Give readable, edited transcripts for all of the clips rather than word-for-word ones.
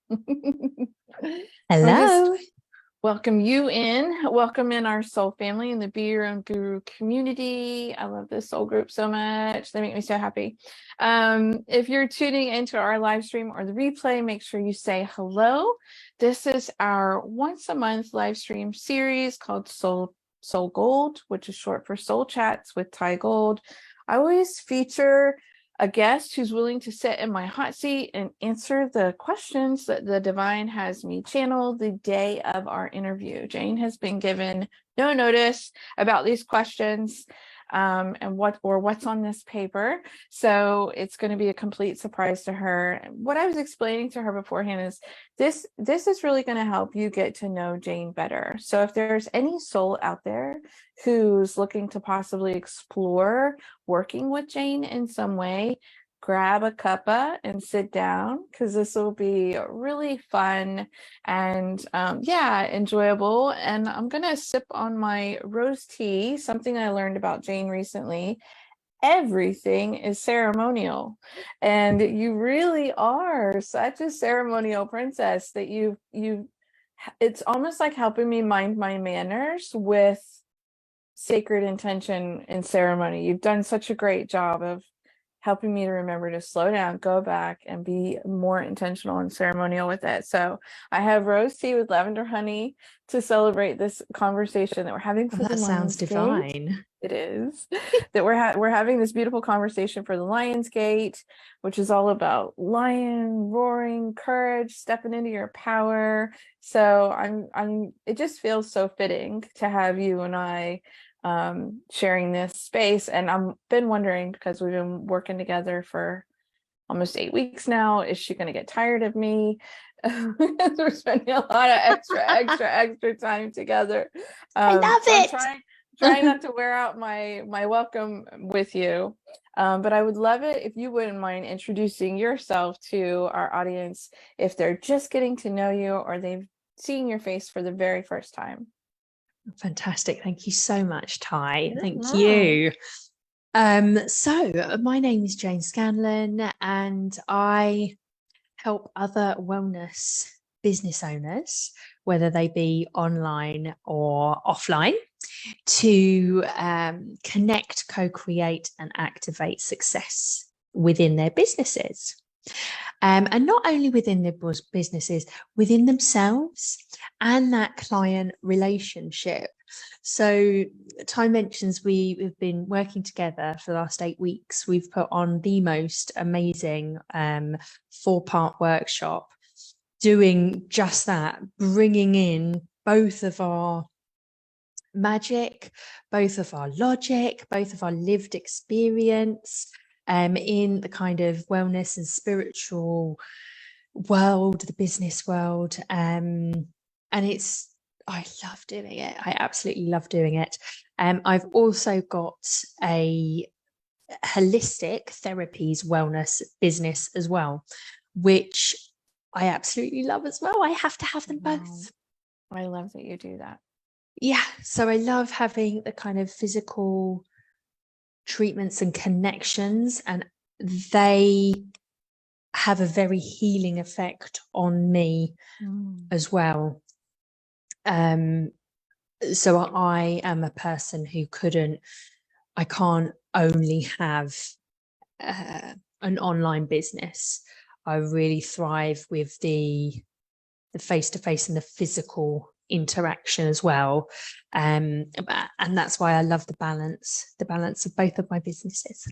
I'm just Hello. welcome in our soul family in the Be Your Own Guru community. I love this soul group so much. They make me so happy. If you're tuning into our live stream or the replay, make sure you say hello. This is our once a month live stream series called Soul Gold, which is short for Soul Chats with Ty Gold. I always feature a guest who's willing to sit in my hot seat and answer the questions that the divine has me channel the day of our interview. Jane has been given no notice about these questions and what's on this paper. So it's going to be a complete surprise to her. What I was explaining to her beforehand is this is really going to help you get to know Jane better. So if there's any soul out there who's looking to possibly explore working with Jane in some way, grab a cuppa and sit down, because this will be really fun and enjoyable. And I'm gonna sip on my rose tea, something I learned about Jane recently. Everything is ceremonial, and you really are such a ceremonial princess that you it's almost like helping me mind my manners with sacred intention and ceremony. You've done such a great job of helping me to remember to slow down, go back, and be more intentional and ceremonial with it. So I have rose tea with lavender honey to celebrate this conversation that we're having for the That sounds Lion's Gate. divine. It is that we're having this beautiful conversation for the Lion's Gate, which is all about lion roaring, courage, stepping into your power. So I'm it just feels so fitting to have you and I sharing this space. And I've been wondering, because we've been working together for almost 8 weeks now, is she going to get tired of me? We're spending a lot of extra time together. I love So it. I'm trying not to wear out my welcome with you. But I would love it if you wouldn't mind introducing yourself to our audience if they're just getting to know you or they've seen your face for the very first time. Fantastic. Thank you so much, Ty. Thank Mhm. you. So my name is Jane Scanlan, and I help other wellness business owners, whether they be online or offline, to connect, co-create, and activate success within their businesses. And not only within their businesses, within themselves and that client relationship. So Ty mentions we've been working together for the last 8 weeks. We've put on the most amazing 4-part workshop doing just that, bringing in both of our magic, both of our logic, both of our lived experience in the kind of wellness and spiritual world, the business world. And I love doing it. I absolutely love doing it. I've also got a holistic therapies wellness business as well, which I absolutely love as well. I have to have them both. I love that you do that. Yeah, so I love having the kind of physical treatments and connections, and they have a very healing effect on me as well. So I am a person who I can't only have an online business. I really thrive with the face-to-face and the physical interaction as well. And that's why I love the balance of both of my businesses.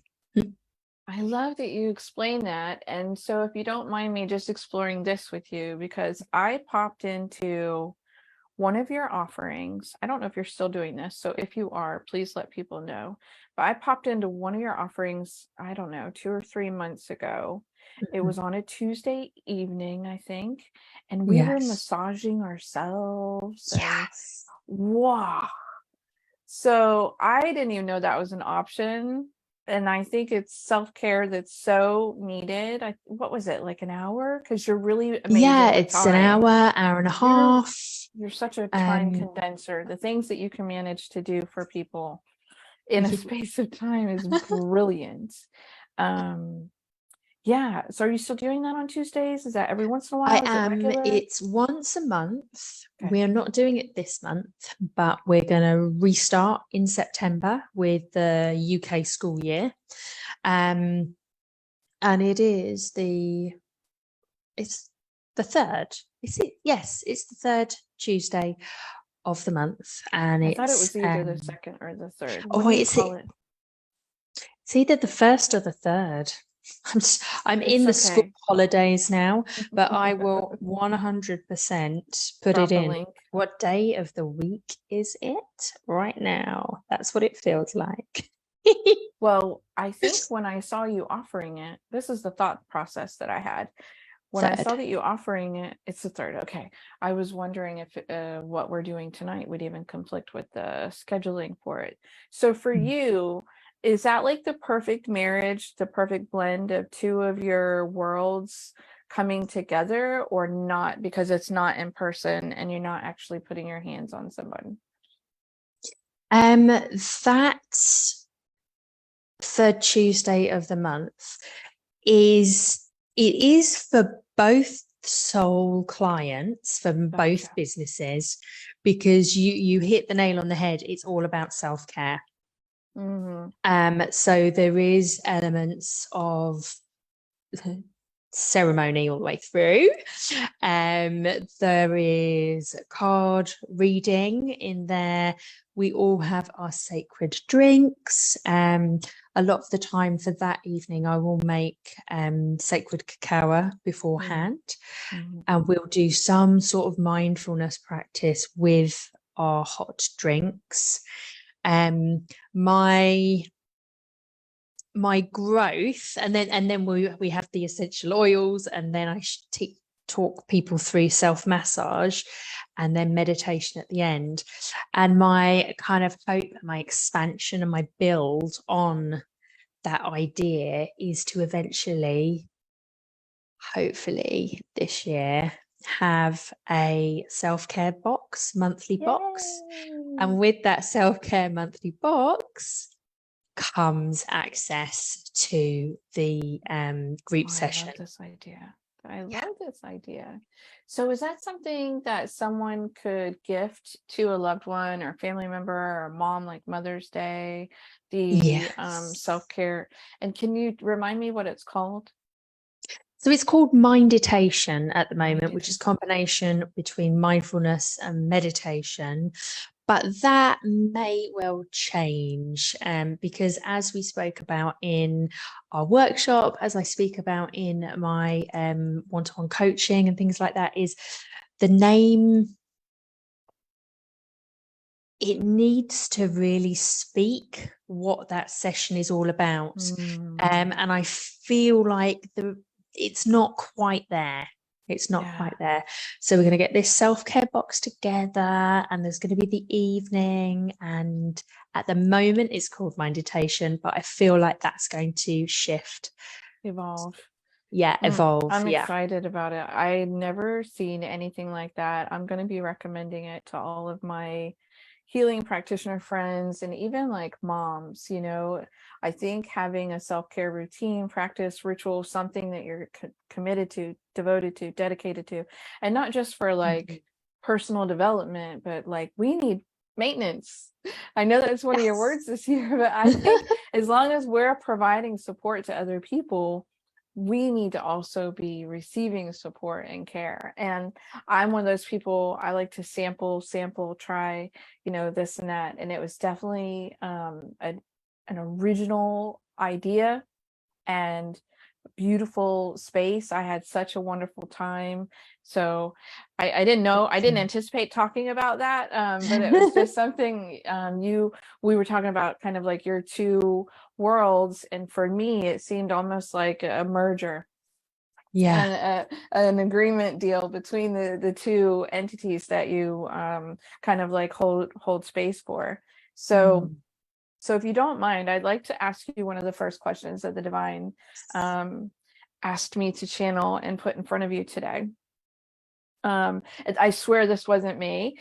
I love that you explain that. And so if you don't mind me just exploring this with you, because I popped into one of your offerings. I don't know if you're still doing this, so if you are, please let people know. But I popped into one of your offerings, I don't know, 2 or 3 months ago. It was on a Tuesday evening, I think, and we were Yes. massaging ourselves. Yes. Wow. So I didn't even know that was an option. And I think it's self-care that's so needed. What was it, like an hour? Because you're really amazing Yeah, with it's an time. hour and a half. You're such a time condenser. The things that you can manage to do for people in a space of time is brilliant. Yeah. So are you still doing that on Tuesdays? Is that every once in a I while? Is it am. regular? It's once a month. Okay. We're not doing it this month, but we're going to restart in September with the UK school year. And it is it's the third. Is it? Yes, it's the third Tuesday of the month. And I thought it it's was either the second or the third. What oh, do you it's call it? it's either the first or the third. I'm in It's the school okay. holidays now, but I will 100% put it Drop a in. link. What day of the week is it right now? That's what it feels like. Well, I think when I saw you offering it, this is the thought process that I had. When I Third. saw that you offering it, it's the third. Okay. I was wondering if what we're doing tonight would even conflict with the scheduling for it. So for Mm. you, is that like the perfect marriage, the perfect blend of two of your worlds coming together, or not, because it's not in person and you're not actually putting your hands on someone? That third Tuesday of the month is for both sole clients from both Gotcha. businesses, because you hit the nail on the head. It's all about self-care. So there is elements of ceremony all the way through. There is card reading in there. We all have our sacred drinks. A lot of the time for that evening, I will make sacred cacao beforehand, and we'll do some sort of mindfulness practice with our hot drinks. My growth, and then we have the essential oils, and then I talk people through self-massage and then meditation at the end. And my kind of hope, my expansion and my build on that idea is to eventually, hopefully this year, have a self-care monthly box. And with that self-care monthly box comes access to the group session. I love this idea. I love this idea. So is that something that someone could gift to a loved one or family member or a mom, like Mother's Day, the Yes. self-care? And can you remind me what it's called? So it's called Minditation at the moment, which is Meditation. a combination between mindfulness and meditation. But that may well change, because as we spoke about in our workshop, as I speak about in my one-to-one coaching and things like that, is the name, it needs to really speak what that session is all about. And I feel like it's not quite there. It's not quite there. So we're going to get this self-care box together, and there's going to be the evening. And at the moment it's called Minditation, but I feel like that's going to shift. Evolve. Yeah, evolve. I'm Yeah. excited about it. I've never seen anything like that. I'm going to be recommending it to all of my healing practitioner friends and even like moms. I think having a self-care routine, practice, ritual, something that you're committed to, devoted to, dedicated to, and not just for like personal development, but like we need maintenance. I know that's one of your words this year, but I think as long as we're providing support to other people, we need to also be receiving support and care. And I'm one of those people, I like to sample, try, this and that. And it was definitely an original idea and beautiful space. I had such a wonderful time. So I didn't know, I didn't anticipate talking about that, but it was just something we were talking about, kind of like your two worlds, and for me it seemed almost like a merger. Yeah. And an agreement deal between the two entities that you kind of like hold space for. So if you don't mind, I'd like to ask you one of the first questions that the divine asked me to channel and put in front of you today. I swear this wasn't me,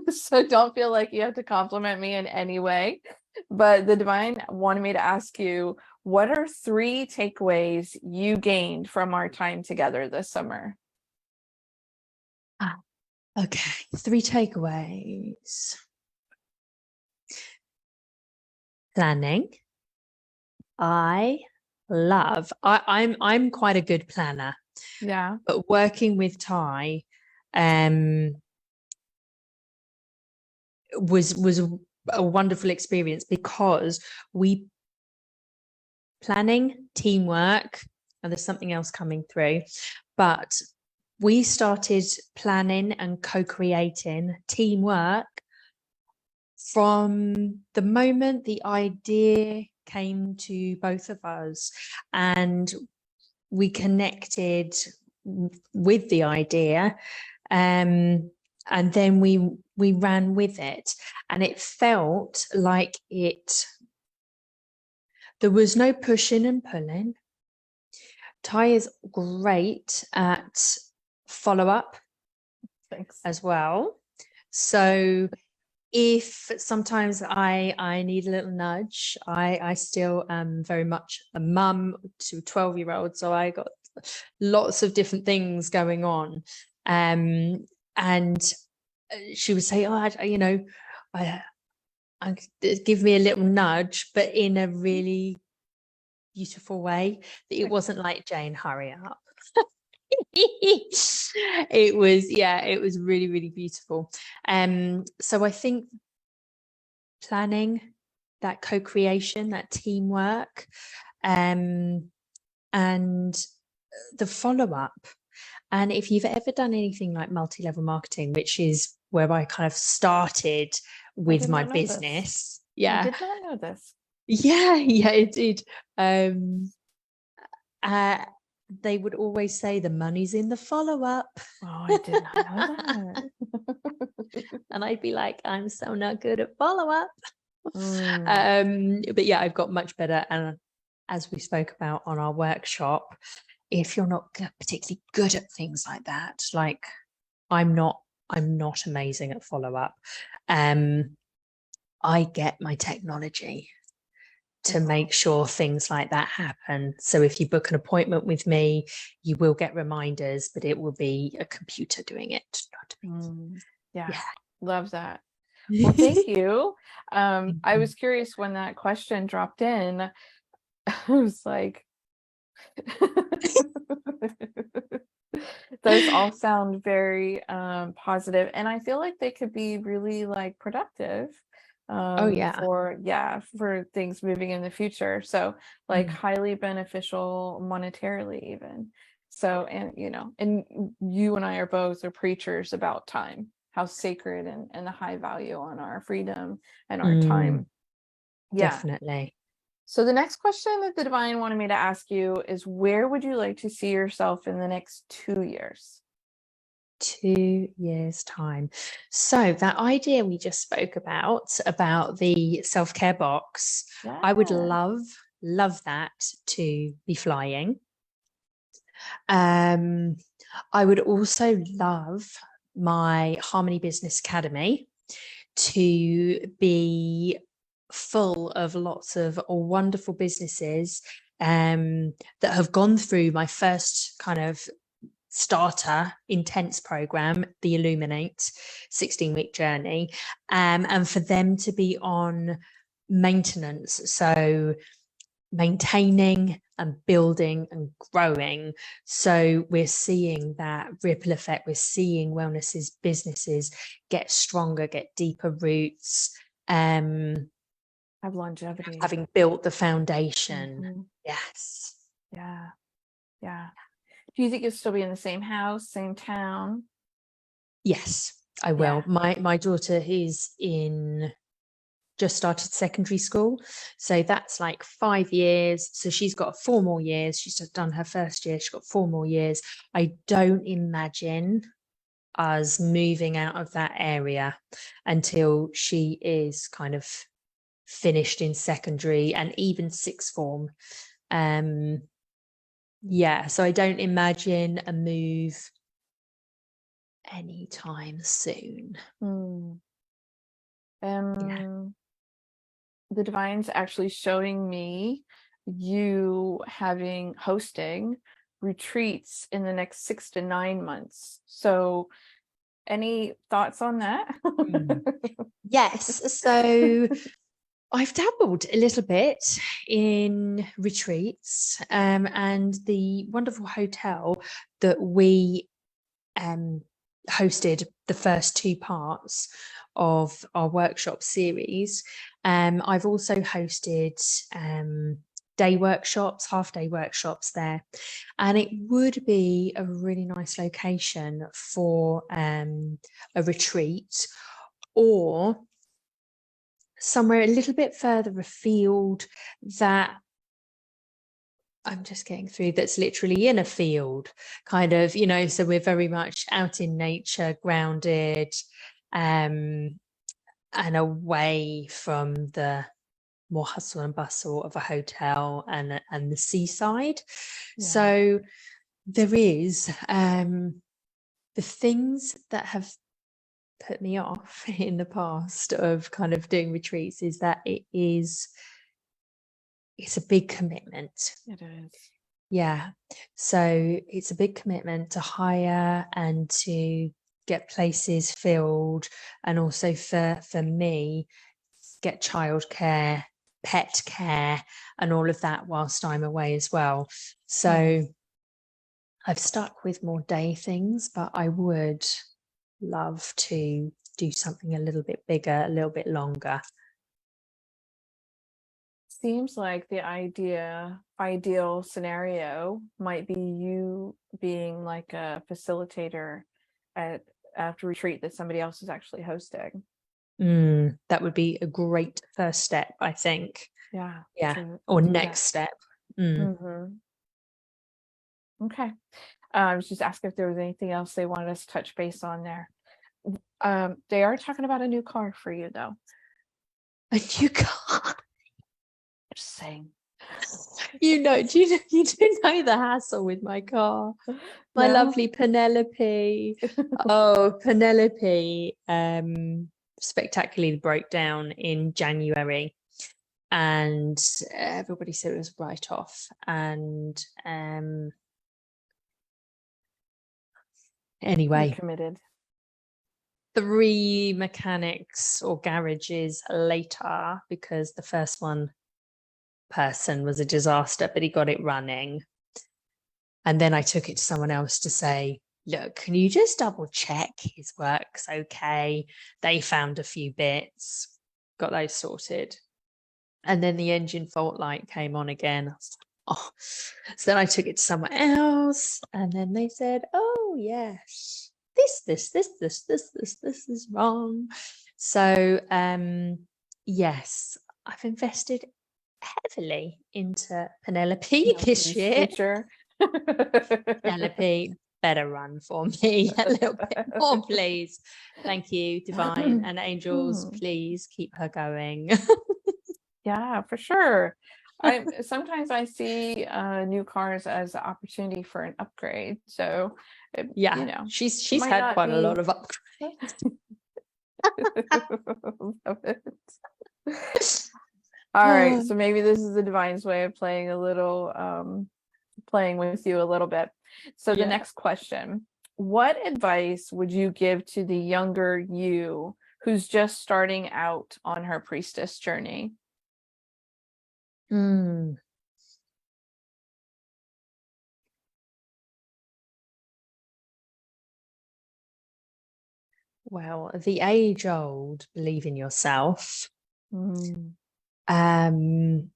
so don't feel like you have to compliment me in any way. But the divine wanted me to ask you, what are 3 takeaways you gained from our time together this summer? Okay, 3 takeaways. Planning. I'm quite a good planner. Yeah. But working with Ty was a wonderful experience, because planning, teamwork, and there's something else coming through, but we started planning and co-creating teamwork from the moment the idea came to both of us, and we connected with the idea, and then we ran with it, and it felt like there was no pushing and pulling. Ty is great at follow-up. Thanks. As well. So if sometimes I need a little nudge, I still am very much a mum to a 12-year-old, so I got lots of different things going on, and she would say, I give me a little nudge, but in a really beautiful way. It wasn't like, Jane, hurry up. It was really, really beautiful. So I think planning, that co-creation, that teamwork, and the follow-up. And if you've ever done anything like multi-level marketing, which is where I kind of started with my business. I did not know this. Yeah, it did. They would always say the money's in the follow-up. Oh, I did not know that. And I'd be like, I'm so not good at follow-up. Mm. But yeah, I've got much better. And as we spoke about on our workshop, if you're not particularly good at things like that, like I'm not amazing at follow-up. I get my technology to make sure things like that happen. So if you book an appointment with me, you will get reminders, but it will be a computer doing it, not me. Yeah, love that. Well, thank you. I was curious when that question dropped in. I was like, those all sound very positive, and I feel like they could be really like productive for things moving in the future, so like highly beneficial monetarily even. So, and and you and I are both preachers about time, how sacred and the high value on our freedom and our time. Definitely. So the next question that the divine wanted me to ask you is, where would you like to see yourself in the next 2 years? 2 years time. So that idea we just spoke about the self-care box, I would love that to be flying. I would also love my Harmony Business Academy to be full of lots of wonderful businesses that have gone through my first kind of starter intense program, the Illuminate 16-week journey, and for them to be on maintenance, so maintaining and building and growing. So we're seeing that ripple effect. We're seeing wellness's businesses get stronger, get deeper roots, have longevity, having built the foundation. Yes. Yeah. Do you think you'll still be in the same house, same town? Yes, I will. My daughter is just started secondary school, so that's like 5 years. So she's got 4 more years. She's just done her first year. She's got 4 more years. I don't imagine us moving out of that area until she is kind of finished in secondary and even sixth form. So I don't imagine a move anytime soon. The divine's actually showing me you hosting retreats in the next 6 to 9 months. So any thoughts on that? Yes. So I've dabbled a little bit in retreats, and the wonderful hotel that we hosted the first 2 parts of our workshop series. I've also hosted day workshops, half-day workshops there, and it would be a really nice location for a retreat, or somewhere a little bit further afield that I'm just getting through, that's literally in a field, kind of, so we're very much out in nature, grounded, and away from the more hustle and bustle of a hotel and the seaside. Yeah. So there is the things that have put me off in the past of kind of doing retreats is that it's a big commitment. It is. Yeah. So it's a big commitment to hire and to get places filled, and also for me, get childcare, pet care, and all of that whilst I'm away as well. So I've stuck with more day things, but I would love to do something a little bit bigger, a little bit longer. Seems like the ideal scenario might be you being like a facilitator at a retreat that somebody else is actually hosting. That would be a great first step, I think. Yeah. Or next step. Okay. I was just asking if there was anything else they wanted us to touch base on there. They are talking about a new car for you, though. A new car? Just saying. Do you know the hassle with my car? My lovely Penelope. Oh, Penelope spectacularly broke down in January, and everybody said it was right off. And anyway, you're committed. 3 mechanics or garages later, because the first person was a disaster, but he got it running. And then I took it to someone else to say, look, can you just double check his work's okay? They found a few bits, got those sorted. And then the engine fault light came on again. I was like, oh. So then I took it to someone else, and then they said, oh yes, this is wrong. So yes, I've invested heavily into Penelope this year. Future. Penelope, better run for me a little bit more, please. Thank you, divine and angels. Please keep her going. Yeah, for sure. Sometimes I see new cars as an opportunity for an upgrade. So she's had quite a lot of upgrades. Love it. All right, so maybe this is the divine's way of playing with you a little bit. So the next question: what advice would you give to the younger you who's just starting out on her priestess journey? Well, the age-old believe in yourself. And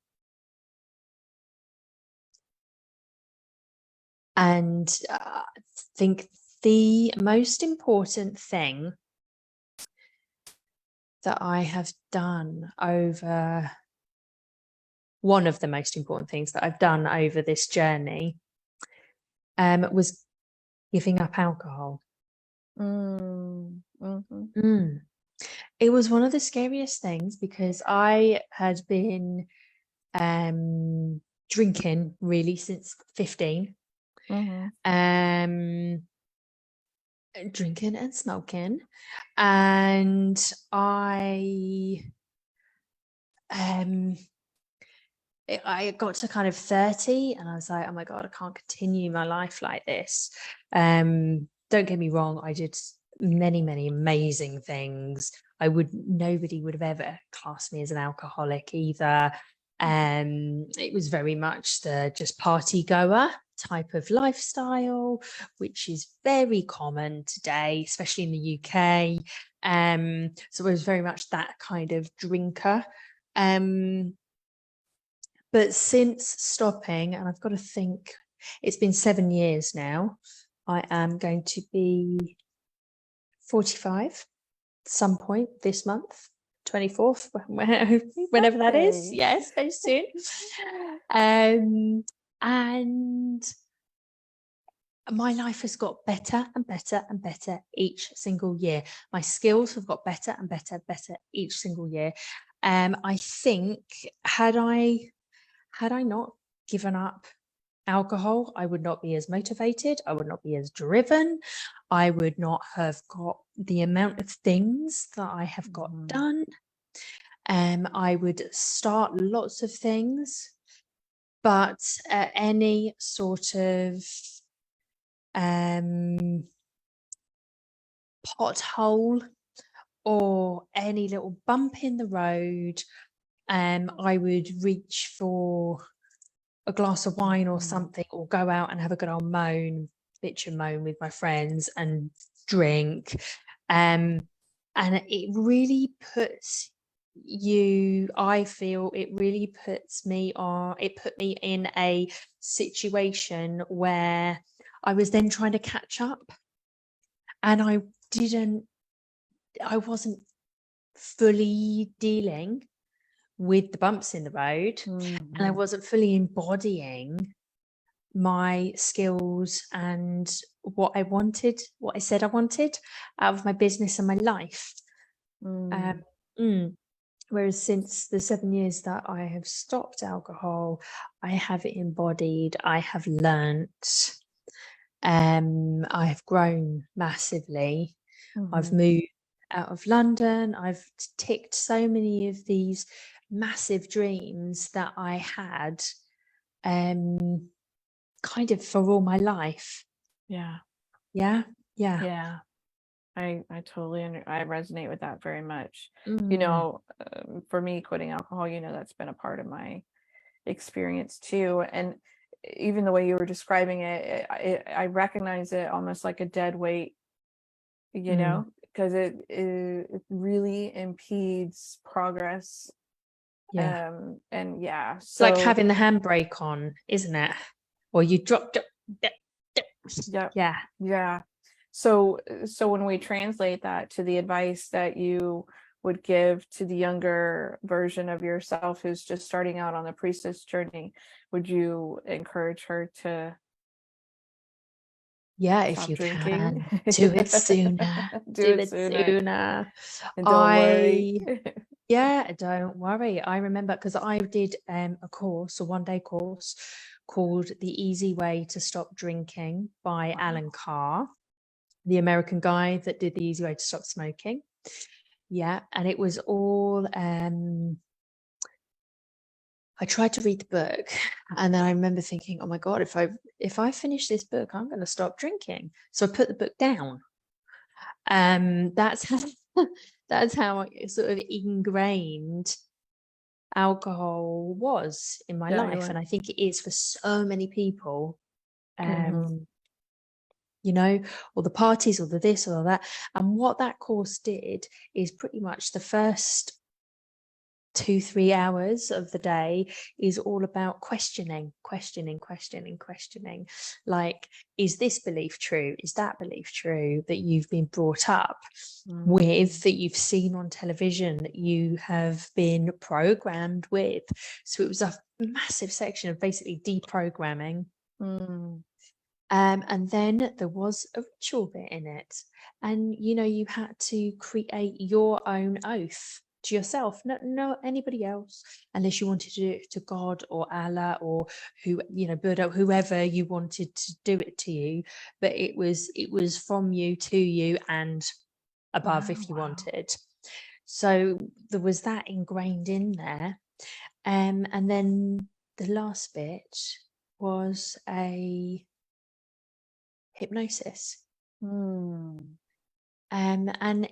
I think the most important thing that I have done one of the most important things that I've done over this journey was giving up alcohol. It was one of the scariest things, because I had been drinking really since 15. Drinking and smoking, and I I got to kind of 30 and I was like, oh my God, I can't continue my life like this. Don't get me wrong, I did many, many amazing things. Nobody would have ever classed me as an alcoholic either. It was very much the just party goer type of lifestyle, which is very common today, especially in the UK. So I was very much that kind of drinker. But since stopping, and I've got to think, it's been 7 years now, I am going to be 45 some point this month, 24th, whenever that is. Okay. Yes, very soon. And my life has got better and better and better each single year. My skills have got better and better and better each single year. I think had I not given up alcohol, I would not be as motivated. I would not be as driven. I would not have got the amount of things that I have got done. I would start lots of things, but any sort of pothole or any little bump in the road, I would reach for a glass of wine or something, or go out and have a good old bitch and moan with my friends and drink. And it really puts I feel it really puts me on, it put me in a situation where I was then trying to catch up, and I wasn't fully dealing with the bumps in the road, and I wasn't fully embodying my skills and what I said I wanted out of my business and my life. Whereas since the 7 years that I have stopped alcohol, I have embodied, I have learnt, I have grown massively. I've moved out of London. I've ticked so many of these massive dreams that I had kind of for all my life. Yeah. I totally I resonate with that very much. You know, for me, quitting alcohol, you know, that's been a part of my experience too. And even the way you were describing it, I recognize it almost like a dead weight, you know, because it really impedes progress. And yeah, it's so like having the handbrake on, isn't it? Or you drop. Yeah. So when we translate that to the advice that you would give to the younger version of yourself who's just starting out on the priestess journey, would you encourage her to if you drinking? can do it sooner? Do it sooner. And don't worry. Don't worry. I remember because I did a one-day course called The Easy Way to Stop Drinking by Alan Carr, the American guy that did The Easy Way to Stop Smoking. And it was all I tried to read the book, and then I remember thinking, oh my God, if I finish this book, I'm going to stop drinking. So I put the book down. That's how sort of ingrained alcohol was in my life, and I think it is for so many people. You know, or the parties, or the this or that. And what that course did is pretty much the first 2-3 hours of the day is all about questioning. Like, is this belief true? Is that belief true that you've been brought up with, that you've seen on television, that you have been programmed with? So it was a massive section of basically deprogramming. And then there was a ritual bit in it, and you know, you had to create your own oath to yourself, not anybody else, unless you wanted to do it to God or Allah or Buddha, whoever you wanted to do it to you. But it was from you to you and above if you wanted. So there was that ingrained in there. And then the last bit was a hypnosis. And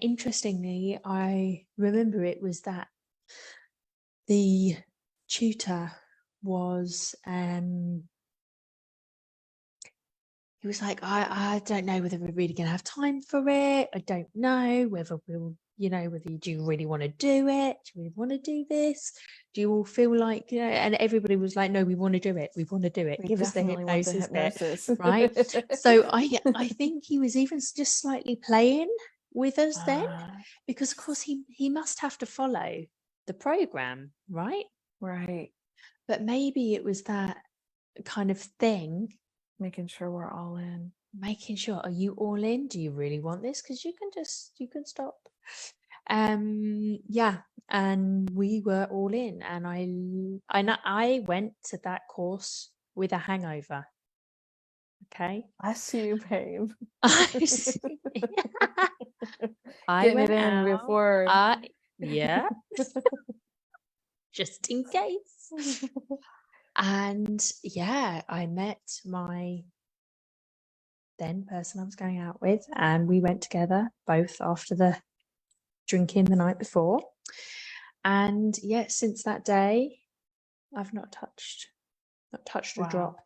interestingly, I remember it was that the tutor was he was like, I don't know whether we're really going to have time for it. I don't know whether we'll, whether do you really want to do it? Do we want to do this? Do you all feel like, and everybody was like, no, we want to do it. We want to do it. We Give us the definitely want the hypnosis hypnosis. bit, right? So I think he was even just slightly playing with us then, because of course he must have to follow the program, right? Right. But maybe it was that kind of thing. Making sure we're all in. Making sure, are you all in? Do you really want this? Because you can stop. Yeah, and we were all in, and I went to that course with a hangover. Okay. I see you, babe. I Getting went it in out, before. yeah. Just in case. And yeah, I met my then person I was going out with, and we went together both after the drinking the night before. And yeah, since that day, I've not touched a drop.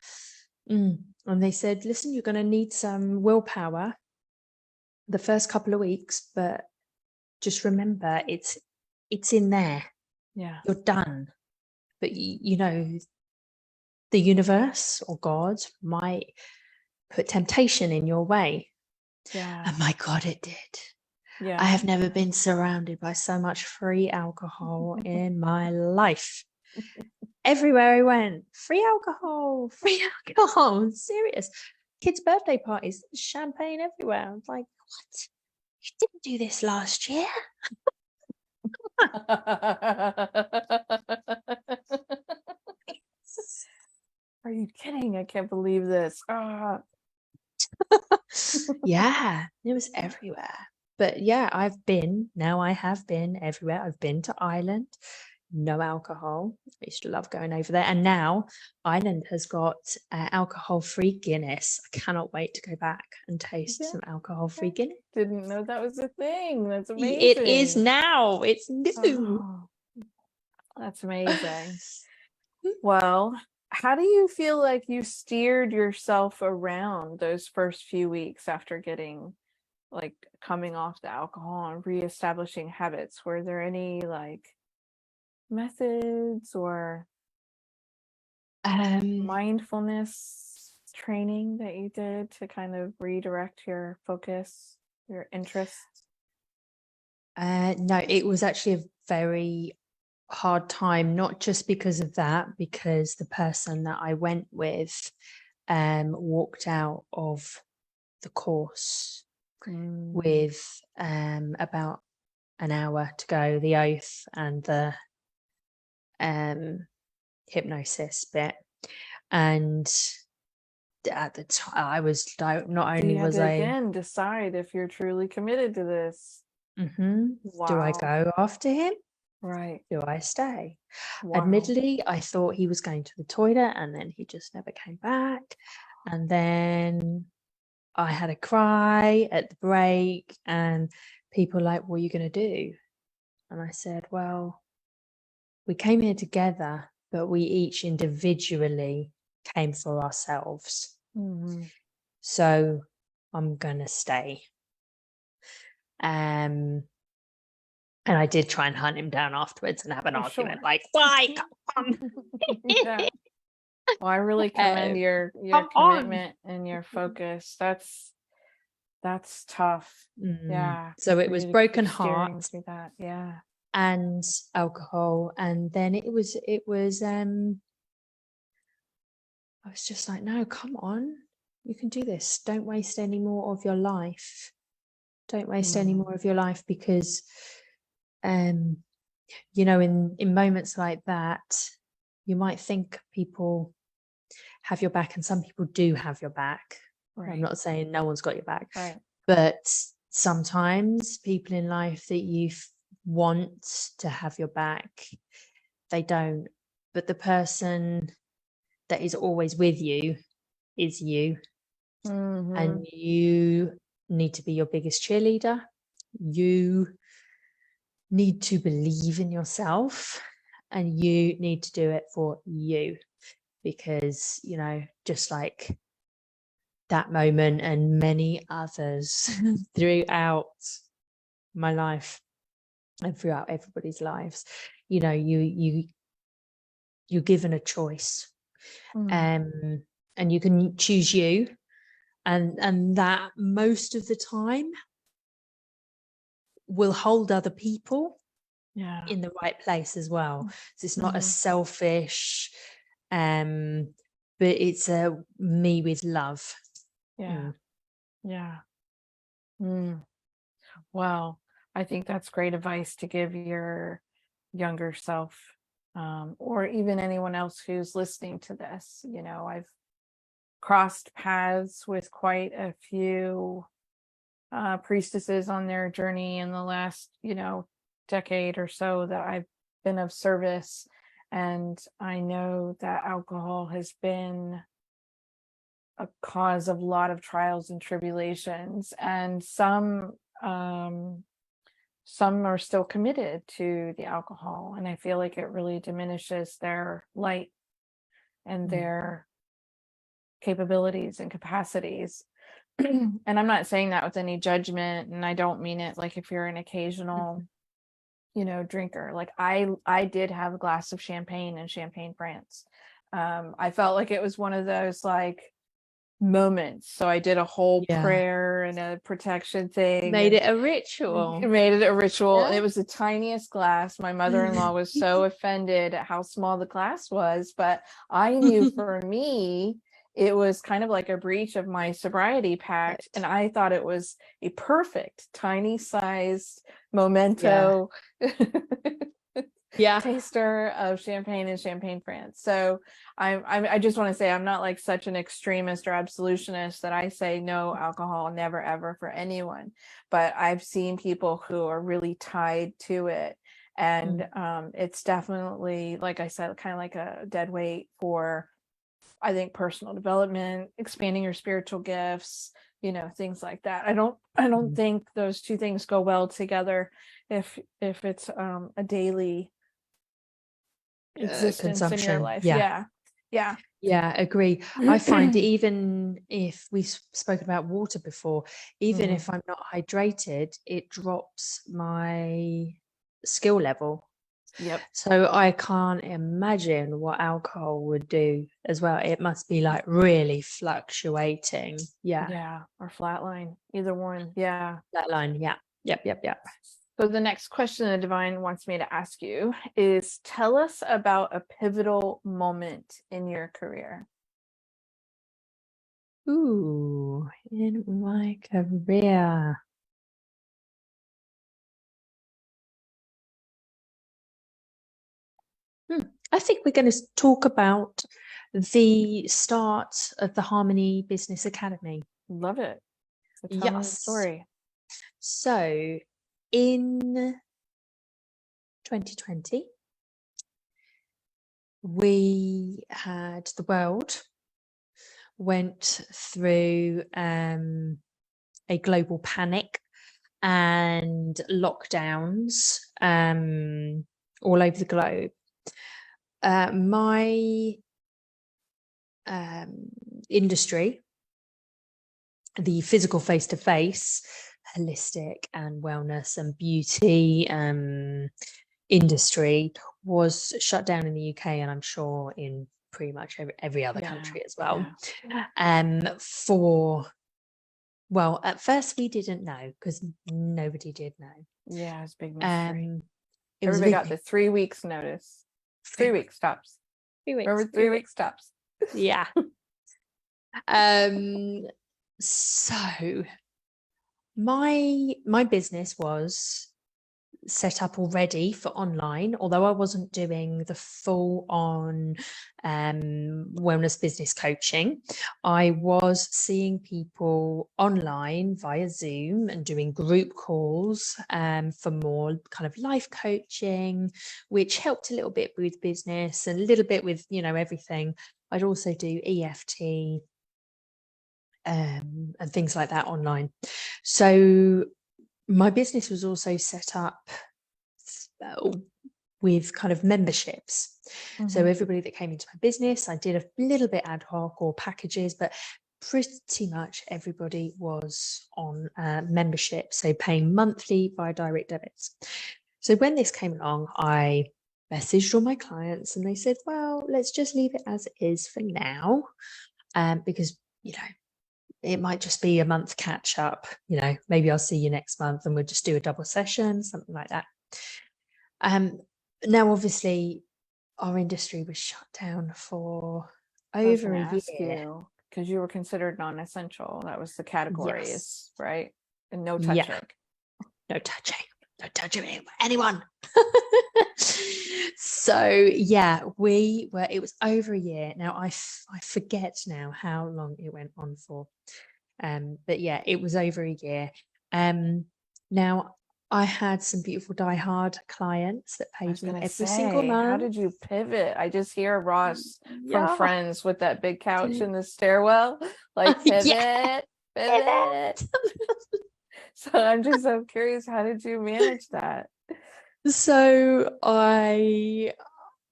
And they said, listen, you're going to need some willpower the first couple of weeks, but just remember it's in there. Yeah. You're done. But the universe or God might put temptation in your way. Yeah. And my God, it did. Yeah. I have never been surrounded by so much free alcohol in my life. Everywhere I went, free alcohol. Serious. Kids' birthday parties, champagne everywhere. I was like, what? You didn't do this last year? Are you kidding? I can't believe this. Yeah, it was everywhere. But yeah, I have been everywhere. I've been to Ireland, no alcohol. I used to love going over there. And now Ireland has got alcohol-free Guinness. I cannot wait to go back and taste some alcohol-free Guinness. Didn't know that was a thing. That's amazing. It is now. It's new. Oh, that's amazing. Well, how do you feel like you steered yourself around those first few weeks after coming off the alcohol and reestablishing habits? Were there any methods or mindfulness training that you did to kind of redirect your focus, your interests? No, it was actually a very hard time, not just because of that, because the person that I went with walked out of the course with about an hour to go, the oath and the hypnosis bit. And at the time I was not only was I again decide if you're truly committed to this. Wow. Do I go after him? Right. Do I stay? Wow. Admittedly, I thought he was going to the toilet and then he just never came back. And then I had a cry at the break and people were like, what are you going to do? And I said, well, we came here together, but we each individually came for ourselves. So I'm going to stay. And I did try and hunt him down afterwards and have an argument, like, why? Come on. Yeah. Well, I really commend your commitment and your focus. That's tough. Yeah. So it was broken heart through that. Yeah. And alcohol. And then it was I was just like, no, come on. You can do this. Don't waste any more of your life. Don't waste any more of your life, because in moments like that, you might think people have your back, and some people do have your back. Right. I'm not saying no one's got your back, right. But sometimes people in life that you want to have your back, they don't. But the person that is always with you is you. Mhm. And you need to be your biggest cheerleader. You need to believe in yourself, and you need to do it for you, because, you know, just like that moment and many others throughout my life and throughout everybody's lives, you know, you're given a choice, Mm. and you can choose you, and that most of the time will hold other people Yeah. in the right place as well. So it's not a Mhm. selfish, but it's a me with love. Yeah. Yeah. Well, I think that's great advice to give your younger self, or even anyone else who's listening to this. You know, I've crossed paths with quite a few priestesses on their journey in the last, you know, decade or so that I've been of service. And I know that alcohol has been a cause of a lot of trials and tribulations, and some are still committed to the alcohol, and I feel like it really diminishes their light and their capabilities and capacities. And I'm not saying that with any judgment, and I don't mean it like if you're an occasional, you know, drinker. Like I did have a glass of champagne in Champagne, France. I felt like it was one of those like moments. So I did a whole Yeah. prayer and a protection thing Made and it a ritual. made it a ritual. And Yeah. it was the tiniest glass. My mother-in-law was so offended at how small the glass was, but I knew for me it was kind of like a breach of my sobriety pact, and I thought it was a perfect tiny sized memento Yeah. taster of champagne in Champagne, France. So I just want to say I'm not like such an extremist or absolutionist that I say no alcohol, never ever for anyone. But I've seen people who are really tied to it, and it's definitely, like I said, kind of like a dead weight for, I think, personal development, expanding your spiritual gifts, you know, things like that. I don't think those two things go well together if it's a daily existence in your Consumption. life. Yeah. Yeah, agree. I find even if we've spoken about water before, even if I'm not hydrated, it drops my skill level. Yep. So I can't imagine what alcohol would do as well. It must be like really fluctuating. Yeah. Yeah, or flatline, either one. Yeah. That line. Yeah. Yep. So the next question the divine wants me to ask you is, tell us about a pivotal moment in your career. Ooh, in my career. I think we're going to talk about the start of the Harmony Business Academy. Love it. So tell me the Yes. story. So in 2020, the world went through a global panic and lockdowns all over the globe. My industry, the physical face-to-face, holistic and wellness and beauty industry, was shut down in the UK, and I'm sure in pretty much every other country as well. Well, at first we didn't know, because nobody did know. Yeah, it's a big mystery. It was a Everybody big got the 3 weeks notice. 3 weeks tops. 3 weeks. Remember, 3 weeks tops. Yeah. So my business was set up already for online, although I wasn't doing the full on wellness business coaching. I was seeing people online via Zoom and doing group calls for more kind of life coaching, which helped a little bit with business and a little bit with, you know, everything. I'd also do EFT and things like that online. So my business was also set up with kind of memberships. So everybody that came into my business, I did a little bit ad hoc or packages, but pretty much everybody was on membership, so paying monthly via direct debits. So when this came along, I messaged all my clients and they said, well, let's just leave it as it is for now, because, you know, it might just be a month catch up, you know, maybe I'll see you next month and we'll just do a double session, something like that. Now, obviously, our industry was shut down for over a year. Because you were considered non-essential. That was the category, Yes. right? And no touching. No touching anyone. So yeah, it was over a year. Now I forget now how long it went on for. But yeah, it was over a year. Now I had some beautiful die-hard clients that paid me every single month. How did you pivot? I just hear Ross from Friends with that big couch in the stairwell, like pivot. So I'm just so curious, how did you manage that? So I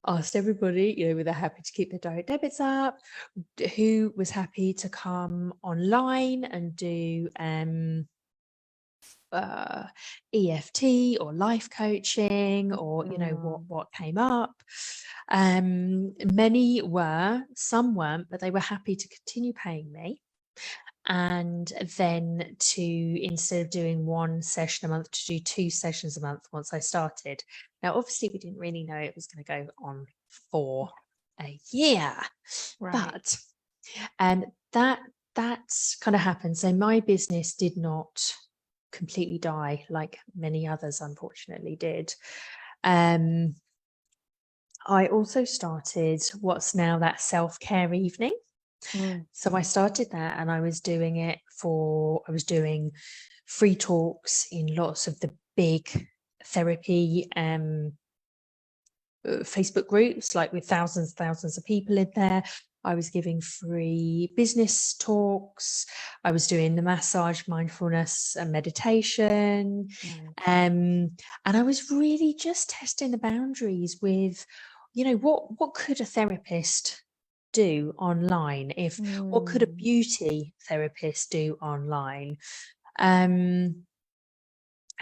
asked everybody, you know, were they happy to keep their direct debits up, who was happy to come online and do EFT or life coaching, or you know what came up. Many were, some weren't, but they were happy to continue paying me. And then to, instead of doing one session a month, to do 2 sessions a month once I started. Now, obviously, we didn't really know it was going to go on for a year, but that's kind of happened. So my business did not completely die like many others, unfortunately, did. I also started what's now that self-care evening. So I started that, and I was doing free talks in lots of the big therapy Facebook groups, like with thousands of people in there. I was giving free business talks. I was doing the massage, mindfulness and meditation. And I was really just testing the boundaries with, you know, what could a therapist do online? What could a beauty therapist do online? And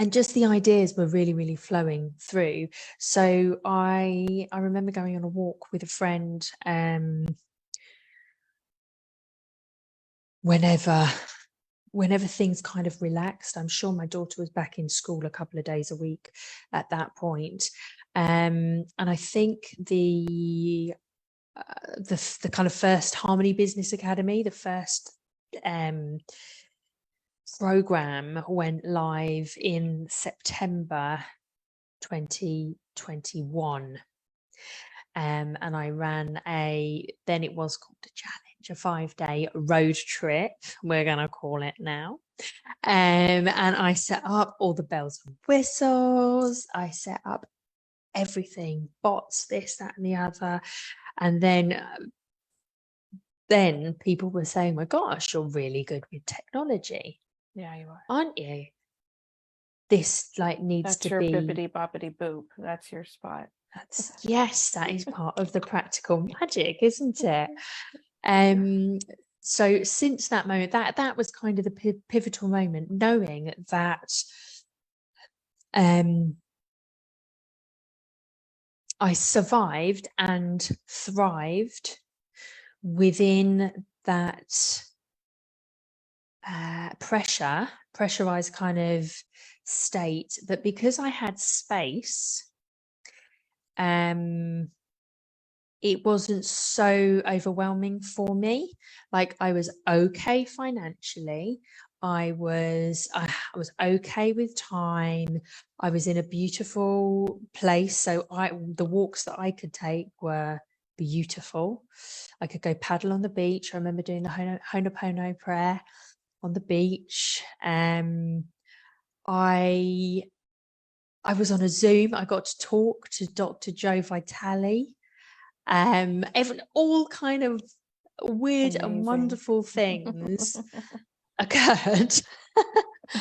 just the ideas were really, really flowing through. So I remember going on a walk with a friend whenever things kind of relaxed. I'm sure my daughter was back in school a couple of days a week at that point. And I think the kind of first Harmony Business Academy, the first program went live in September 2021. And I ran then it was called a challenge, a 5-day road trip, we're going to call it now. And I set up all the bells and whistles. I set up everything, bots, this, that, and the other. And then people were saying, my gosh, you're really good with technology. Yeah, you are. Aren't you? This like needs That's to your be bippity boppity boop. That's your spot. Yes, that is part of the practical magic, isn't it? So since that moment, that was kind of the pivotal moment, knowing that I survived and thrived within that pressurized kind of state, that because I had space, it wasn't so overwhelming for me. Like, I was okay financially. I was okay with time. I was in a beautiful place, so the walks that I could take were beautiful. I could go paddle on the beach. I remember doing the Ho'oponopono prayer on the beach. I was on a Zoom. I got to talk to Dr. Joe Vitale. All kind of weird and Amazing. wonderful things occurred.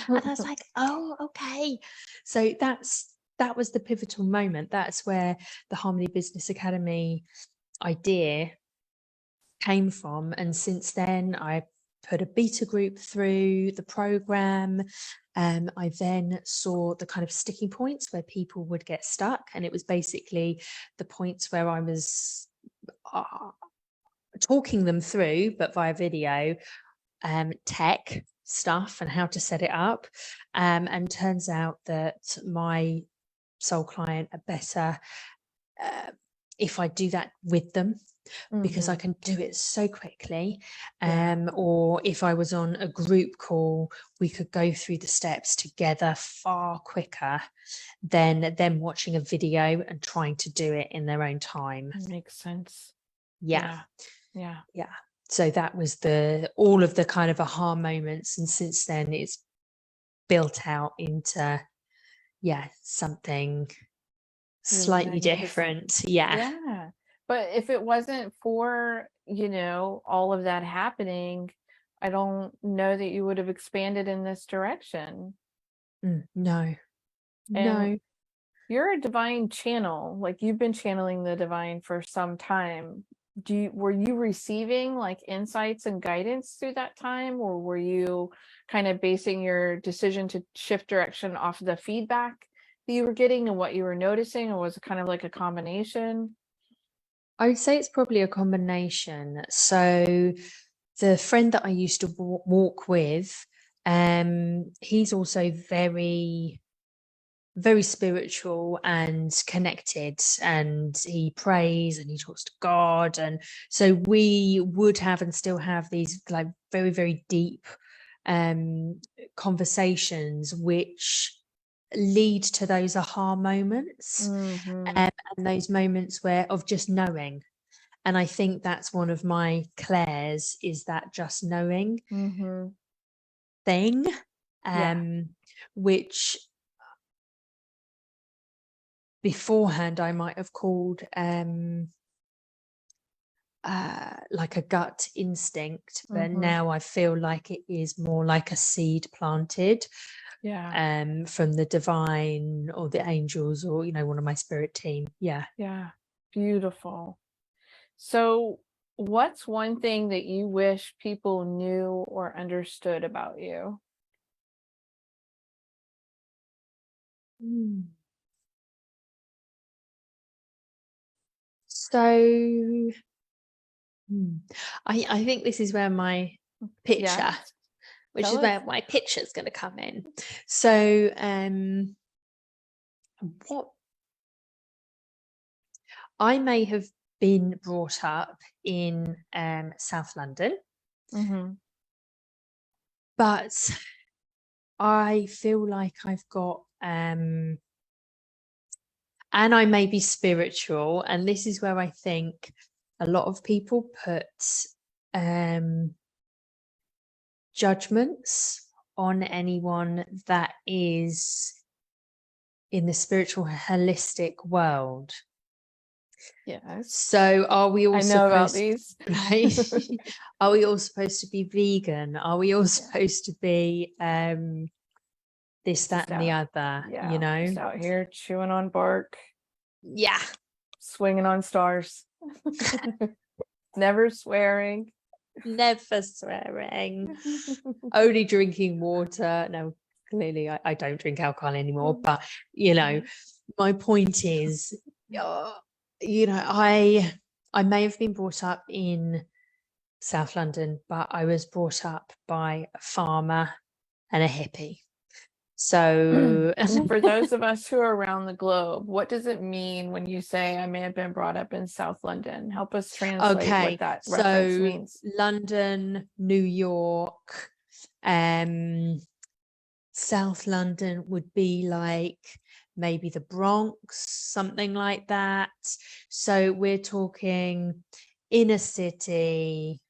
And I was like, oh, okay. So that was the pivotal moment. That's where the Harmony Business Academy idea came from. And since then, I put a beta group through the program. I then saw the kind of sticking points where people would get stuck. And it was basically the points where I was talking them through, but via video, tech stuff and how to set it up. And turns out that my soul client are better if I do that with them, because I can do it so quickly. Or if I was on a group call, we could go through the steps together far quicker than them watching a video and trying to do it in their own time. Makes sense. Yeah. Yeah. So that was all of the kind of aha moments. And since then it's built out into, something slightly different. Yeah. But if it wasn't for, all of that happening, I don't know that you would have expanded in this direction. No. And you're a divine channel. Like, you've been channeling the divine for some time. Were you receiving like insights and guidance through that time, or were you kind of basing your decision to shift direction off the feedback that you were getting and what you were noticing, or was it kind of like a combination? I would say it's probably a combination. So the friend that I used to walk with, he's also very, very spiritual and connected, and he prays and he talks to God. And so we would have and still have these like very, very deep conversations which lead to those aha moments, and those moments of just knowing. And I think that's one of my clairs, is that just knowing thing, which beforehand I might have called like a gut instinct, but now I feel like it is more like a seed planted from the divine or the angels, or one of my spirit team. Beautiful. So what's one thing that you wish people knew or understood about you? So I think this is where my picture, which is where my picture is going to come in. So what I may have been brought up in South London, but I feel like I've got and I may be spiritual, and this is where I think a lot of people put judgments on anyone that is in the spiritual holistic world. Yes. So are we all I know about these. Right? Are we all supposed to be vegan? Are we all supposed to be this, that, and the other? Just out here chewing on bark. Swinging on stars. Never swearing. Only drinking water. No, clearly I don't drink alcohol anymore, but my point is, I may have been brought up in South London, but I was brought up by a farmer and a hippie. So for those of us who are around the globe, what does it mean when you say I may have been brought up in South London? Help us translate what that reference means. London, New York, South London would be like maybe the Bronx, something like that. So we're talking inner city,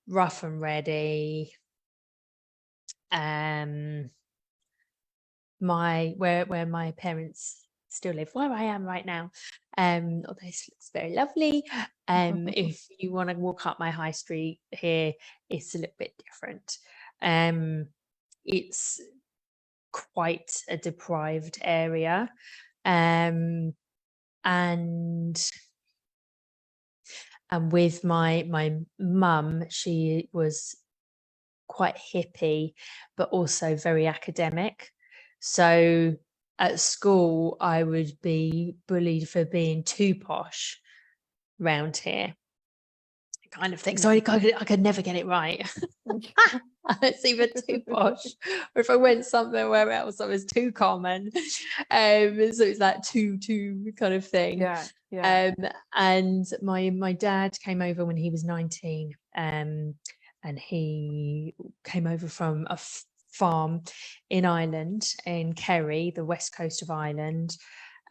rough and ready. Where my parents still live, where I am right now. Although this looks very lovely. If you want to walk up my high street here, it's a little bit different. It's quite a deprived area. And with my mum, she was quite hippie, but also very academic. So at school, I would be bullied for being too posh round here, kind of thing. So I could never get it right. It's either too posh, or if I went somewhere else, I was too common. So it's that too kind of thing. Yeah. And my dad came over when he was 19. And he came over from a farm in Ireland, in Kerry, the west coast of Ireland.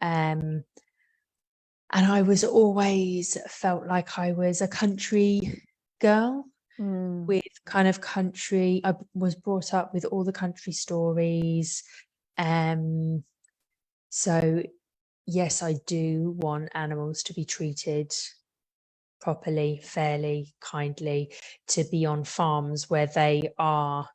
And I was always felt like I was a country girl with kind of country. I was brought up with all the country stories. So yes, I do want animals to be treated properly, fairly, kindly, to be on farms where they are,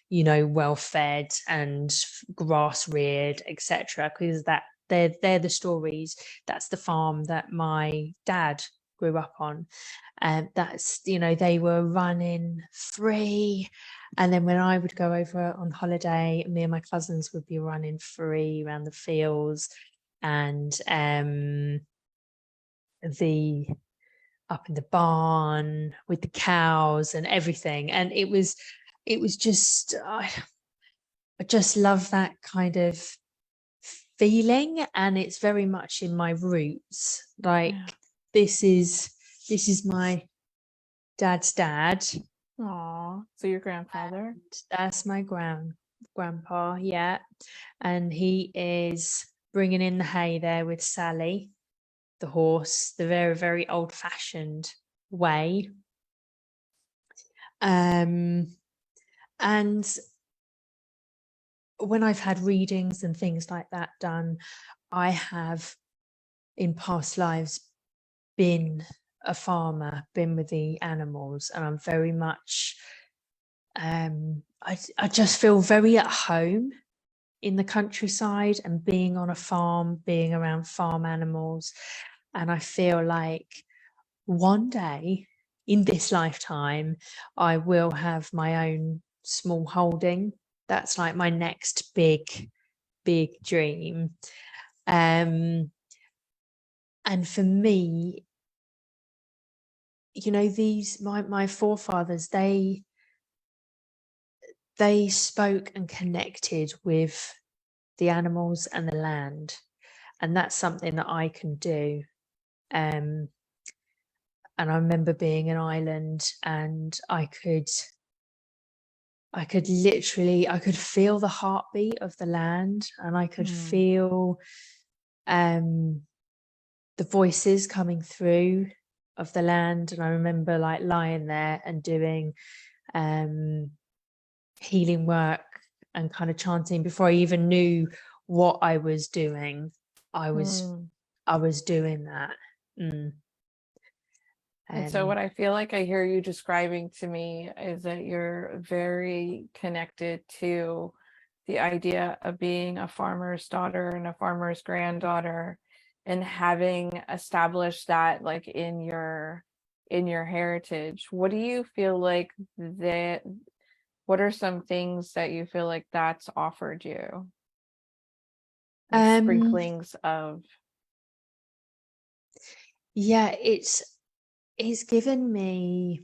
well fed and grass reared, etc. Because they're the stories. That's the farm that my dad grew up on. And that's, they were running free. And then when I would go over on holiday, me and my cousins would be running free around the fields, and the up in the barn with the cows and everything. And it was just, I just love that kind of feeling, and it's very much in my roots. Like, this is my dad's dad. Aww. So your grandfather? And that's my grandpa, yeah. And he is bringing in the hay there with Sally, the horse, the very, very old-fashioned way. And when I've had readings and things like that done, I have in past lives been a farmer, been with the animals, and I'm very much I just feel very at home in the countryside and being on a farm, being around farm animals. And I feel like one day in this lifetime, I will have my own small holding. That's like my next big dream. And for me, these my forefathers, they spoke and connected with the animals and the land, and that's something that I can do. And I remember being in Ireland, and I could literally, I could feel the heartbeat of the land, and I could feel the voices coming through of the land. And I remember like lying there and doing healing work and kind of chanting before I even knew what I was doing. I was doing that. And so what I feel like I hear you describing to me is that you're very connected to the idea of being a farmer's daughter and a farmer's granddaughter, and having established that like in your heritage. What do you feel like that, what are some things that you feel like that's offered you? Like sprinklings of. Yeah, it's given me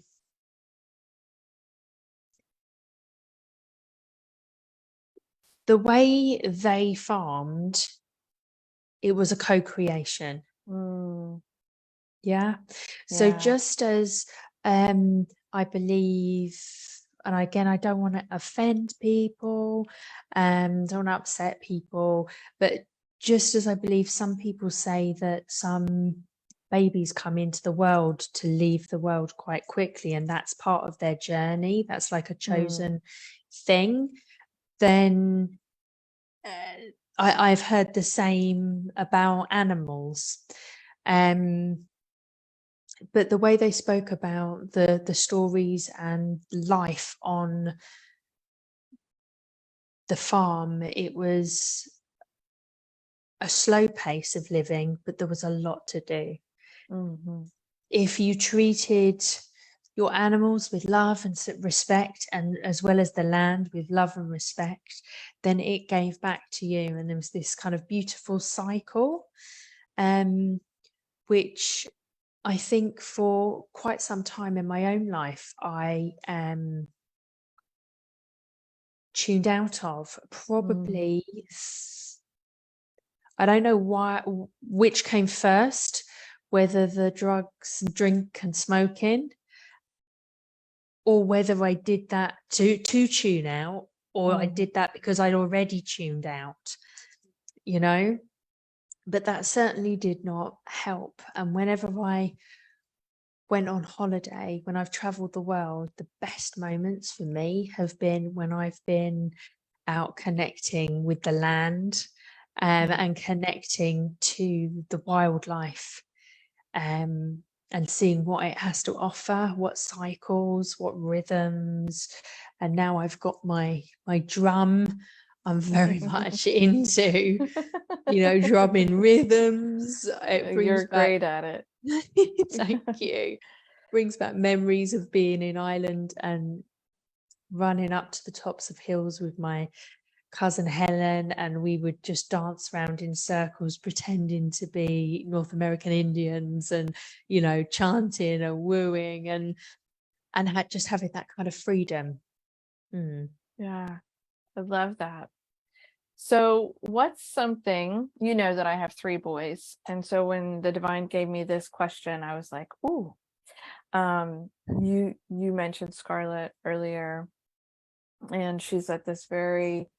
the way they farmed. It was a co-creation. Yeah. So just as I believe and again, I don't want to offend people, don't want to upset people, but just as I believe some people say that some babies come into the world to leave the world quite quickly, and that's part of their journey, that's like a chosen thing, then I've heard the same about animals. But the way they spoke about the stories and life on the farm, it was a slow pace of living, but there was a lot to do. If you treated your animals with love and respect, and as well as the land with love and respect, then it gave back to you, and there was this kind of beautiful cycle, which I think for quite some time in my own life I tuned out of. Probably I don't know which came first, whether the drugs, drink and smoking, or whether I did that to tune out, or I did that because I'd already tuned out, you know. But that certainly did not help. And whenever I went on holiday, when I've traveled the world, the best moments for me have been when I've been out connecting with the land, and connecting to the wildlife, and seeing what it has to offer, what cycles, what rhythms. And now I've got my drum. I'm very much into, drumming rhythms. It brings You're back great at it. thank you. Brings back memories of being in Ireland and running up to the tops of hills with my cousin Helen, and we would just dance around in circles pretending to be North American Indians, and chanting and wooing, and just having that kind of freedom. Yeah, I love that. So what's something, that I have 3 boys, and so when the divine gave me this question, I was like, ooh, you mentioned Scarlett earlier, and she's at this very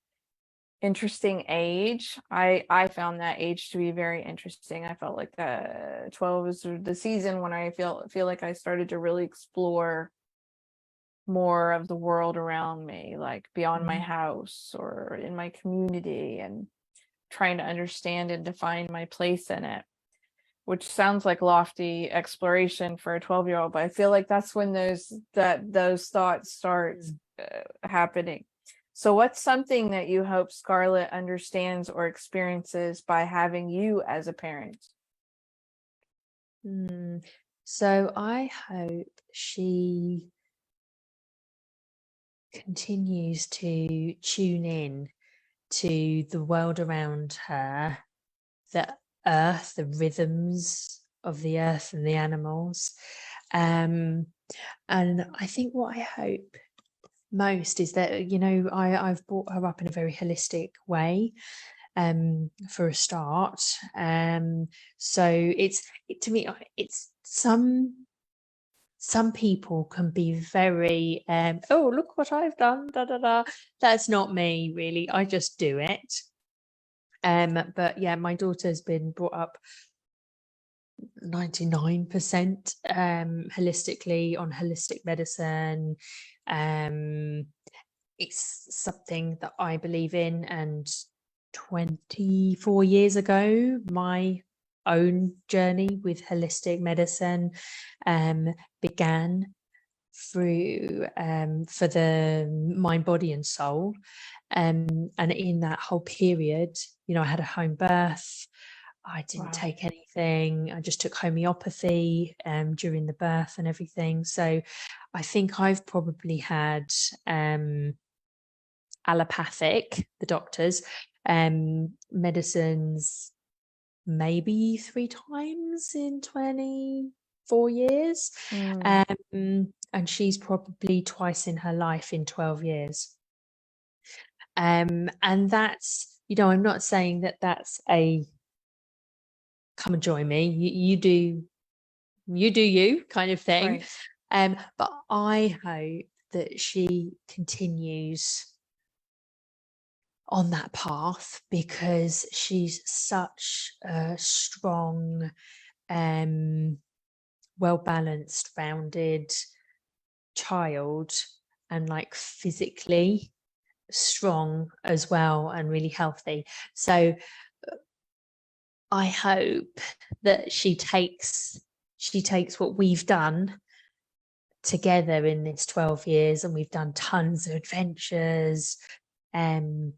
interesting age. I found that age to be very interesting. I felt like 12 was the season when I feel like I started to really explore more of the world around me, like beyond my house or in my community, and trying to understand and define my place in it, which sounds like lofty exploration for a 12-year-old, but I feel like that's when those thoughts start happening. So what's something that you hope Scarlett understands or experiences by having you as a parent? So I hope she continues to tune in to the world around her, the earth, the rhythms of the earth and the animals. And I think what I hope most is that, I've brought her up in a very holistic way, for a start. So to me, it's some people can be very, oh, look what I've done, da da da. That's not me, really. I just do it. But yeah, my daughter's been brought up 99% holistically, on holistic medicine. It's something that I believe in, and 24 years ago, my own journey with holistic medicine began through for the mind, body and soul. And in that whole period, I had a home birth. I didn't take anything. I just took homeopathy during the birth and everything. So I think I've probably had allopathic, the doctors, medicines maybe 3 times in 24 years. And she's probably twice in her life in 12 years. And that's, I'm not saying that that's a come and join me, you do you kind of thing. Right. But I hope that she continues on that path, because she's such a strong, well-balanced, rounded child, and like physically strong as well, and really healthy. So I hope that she takes what we've done together in this 12 years, and we've done tons of adventures, and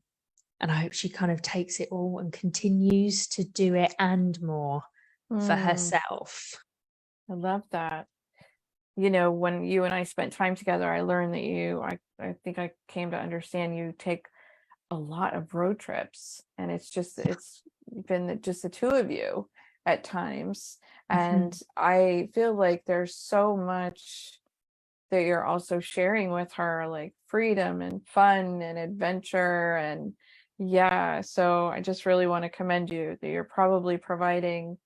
I hope she kind of takes it all and continues to do it and more for herself. I love that. You know, when you and I spent time together, I learned that I think I came to understand you take a lot of road trips, and it's been just the two of you at times. And I feel like there's so much that you're also sharing with her, like freedom and fun and adventure. And yeah, so I just really want to commend you that you're probably providing,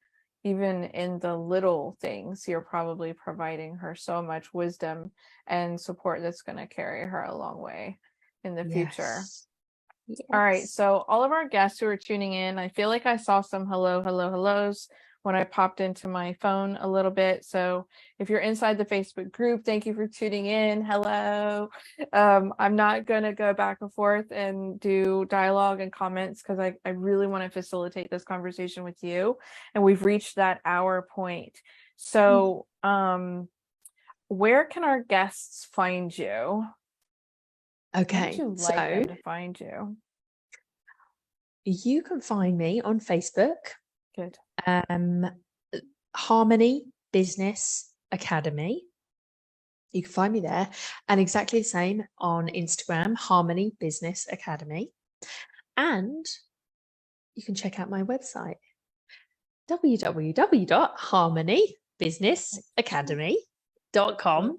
even in the little things, you're probably providing her so much wisdom and support that's going to carry her a long way in the future. Yes. All right, so all of our guests who are tuning in, I feel like I saw some hellos when I popped into my phone a little bit. So if you're inside the Facebook group, thank you for tuning in. Hello. I'm not going to go back and forth and do dialogue and comments, because I really want to facilitate this conversation with you. And we've reached that hour point. So where can our guests find you? Okay, Would you like them to find you? You can find me on Facebook. Good. Harmony Business Academy. You can find me there, and exactly the same on Instagram, Harmony Business Academy. And you can check out my website, www.harmonybusinessacademy.com.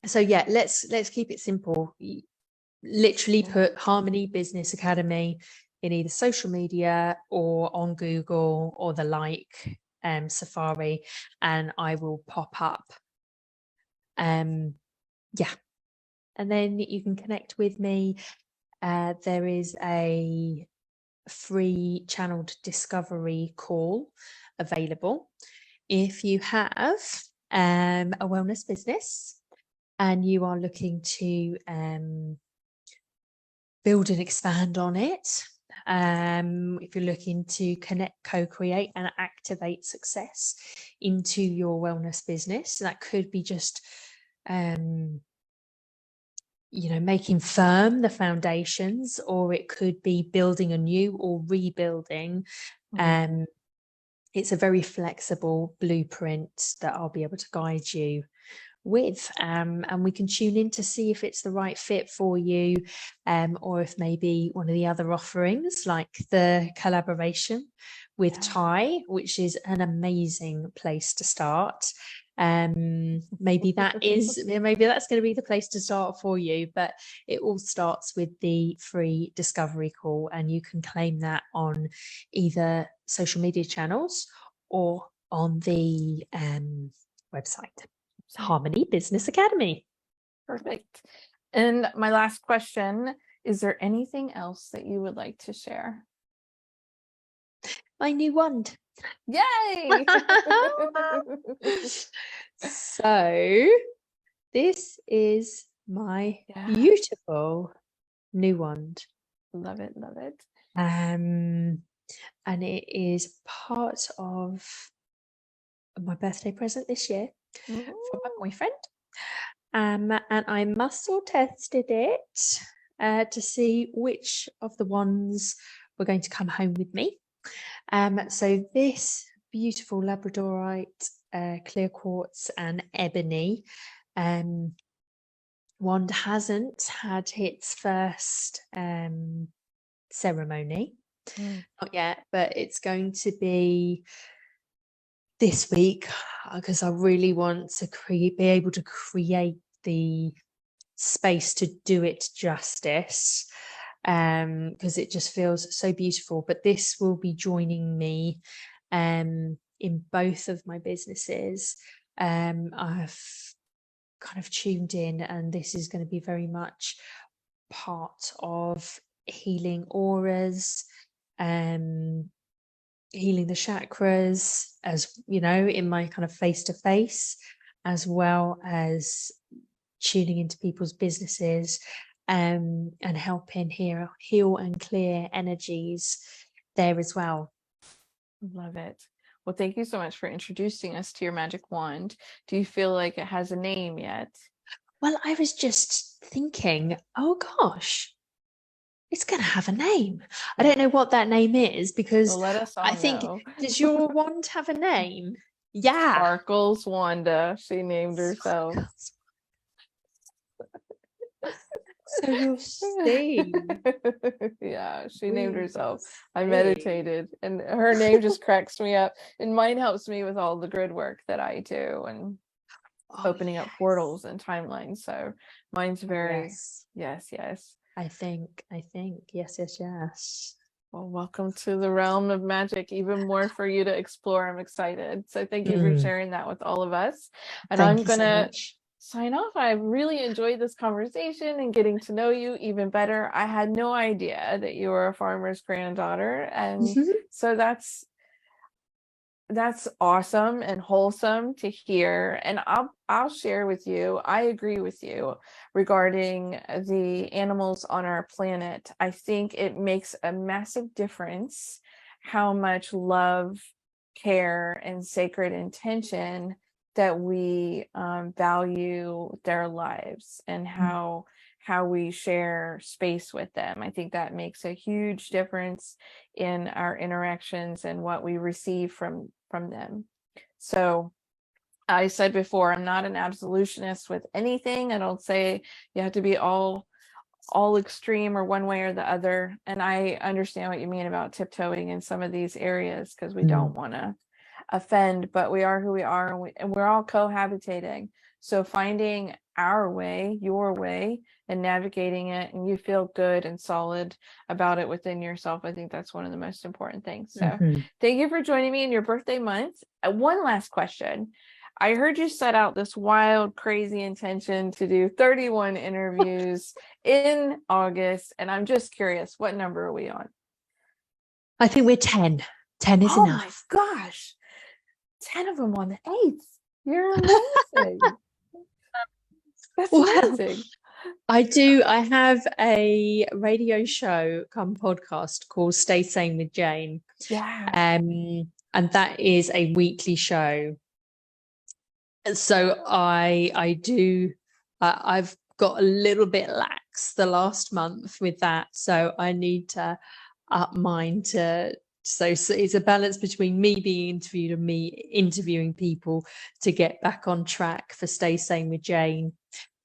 So yeah, let's keep it simple. Literally put Harmony Business Academy in either social media or on Google or the Safari, and I will pop up. Yeah, and then you can connect with me. There is a free channeled discovery call available if you have a wellness business and you are looking to build and expand on it. If you're looking to connect, co-create and activate success into your wellness business, that could be just making firm the foundations, or it could be building anew or rebuilding. It's a very flexible blueprint that I'll be able to guide you with, and we can tune in to see if it's the right fit for you, or if maybe one of the other offerings, like the collaboration with Ty, which is an amazing place to start. Maybe that's going to be the place to start for you, but it all starts with the free discovery call, and you can claim that on either social media channels or on the website, Harmony Business Academy. Perfect. And my last question, is there anything else that you would like to share? My new wand. Yay! So this is my beautiful new wand. Love it, love it. And it is part of my birthday present this year from my boyfriend. And I muscle tested it to see which of the ones were going to come home with me. So this beautiful labradorite, clear quartz and ebony wand hasn't had its first ceremony, not yet, but it's going to be this week, because I really want to be able to create the space to do it justice, because it just feels so beautiful. But this will be joining me in both of my businesses. I've kind of tuned in, and this is going to be very much part of healing auras, healing the chakras, as you know, in my kind of face to face, as well as tuning into people's businesses, and helping heal and clear energies there as well. Love it. Well, thank you so much for introducing us to your magic wand. Do you feel like it has a name yet? Well, I was just thinking, oh gosh, it's going to have a name. I don't know what that name is, because Well, let us all I think, know. does your wand have a name? Yeah. Sparkles Wanda, she named herself. So we'll see. Yeah, she We named will herself. I see. meditated, and her name just cracks me up. And mine helps me with all the grid work that I do and opening up portals and timelines. So mine's very yes. I think yes. Well, welcome to the realm of magic. Even more for you to explore. I'm excited. So thank you for sharing that with all of us. And Thank I'm you so gonna much. sign off. I really enjoyed this conversation and getting to know you even better. I had no idea that you were a farmer's granddaughter, and so that's awesome and wholesome to hear. And I'll share with you, I agree with you regarding the animals on our planet. I think it makes a massive difference how much love, care, and sacred intention that we value their lives, and how we share space with them. I think that makes a huge difference in our interactions and what we receive from them. So I said before, I'm not an absolutionist with anything. I don't say you have to be all extreme or one way or the other. And I understand what you mean about tiptoeing in some of these areas, because we don't want to offend, but we are who we are, and we're all cohabitating. So finding our way, your way, and navigating it, and you feel good and solid about it within yourself, I think that's one of the most important things. So thank you for joining me in your birthday month. One last question. I heard you set out this wild, crazy intention to do 31 interviews in August, and I'm just curious, what number are we on? I think we're 10. 10 is enough. Oh my gosh. 10 of them on the 8th. You're amazing. That's amazing. I have a radio show come podcast called Stay Sane with Jane. Yeah. And that is a weekly show. So I've got a little bit lax the last month with that. So I need to up mine so it's a balance between me being interviewed and me interviewing people to get back on track for Stay Sane with Jane.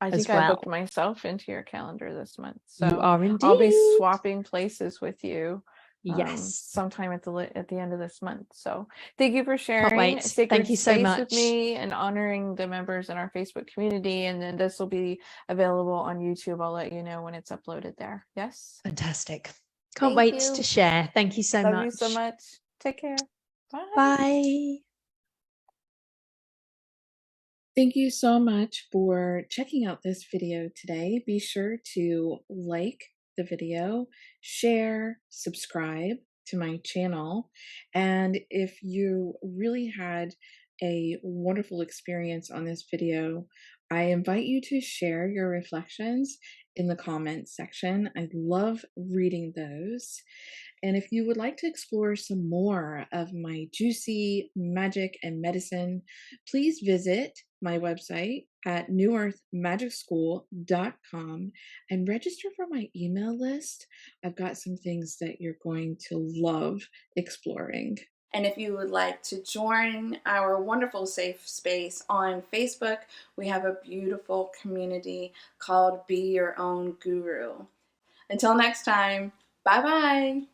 I think I booked myself into your calendar this month. So you are indeed. I'll be swapping places with you. Yes. Sometime at the end of this month. So thank you for sharing. Can't wait. Thank you so much. With me and honoring the members in our Facebook community. And then this will be available on YouTube. I'll let you know when it's uploaded there. Yes. Fantastic. Can't wait to share. Thank you so much. Love you so much. Take care. Bye. Bye. Thank you so much for checking out this video today. Be sure to like the video, share, subscribe to my channel. And if you really had a wonderful experience on this video, I invite you to share your reflections in the comments section. I love reading those. And if you would like to explore some more of my juicy magic and medicine, please visit my website at newearthmagicschool.com and register for my email list. I've got some things that you're going to love exploring. And if you would like to join our wonderful safe space on Facebook, we have a beautiful community called Be Your Own Guru. Until next time, bye-bye.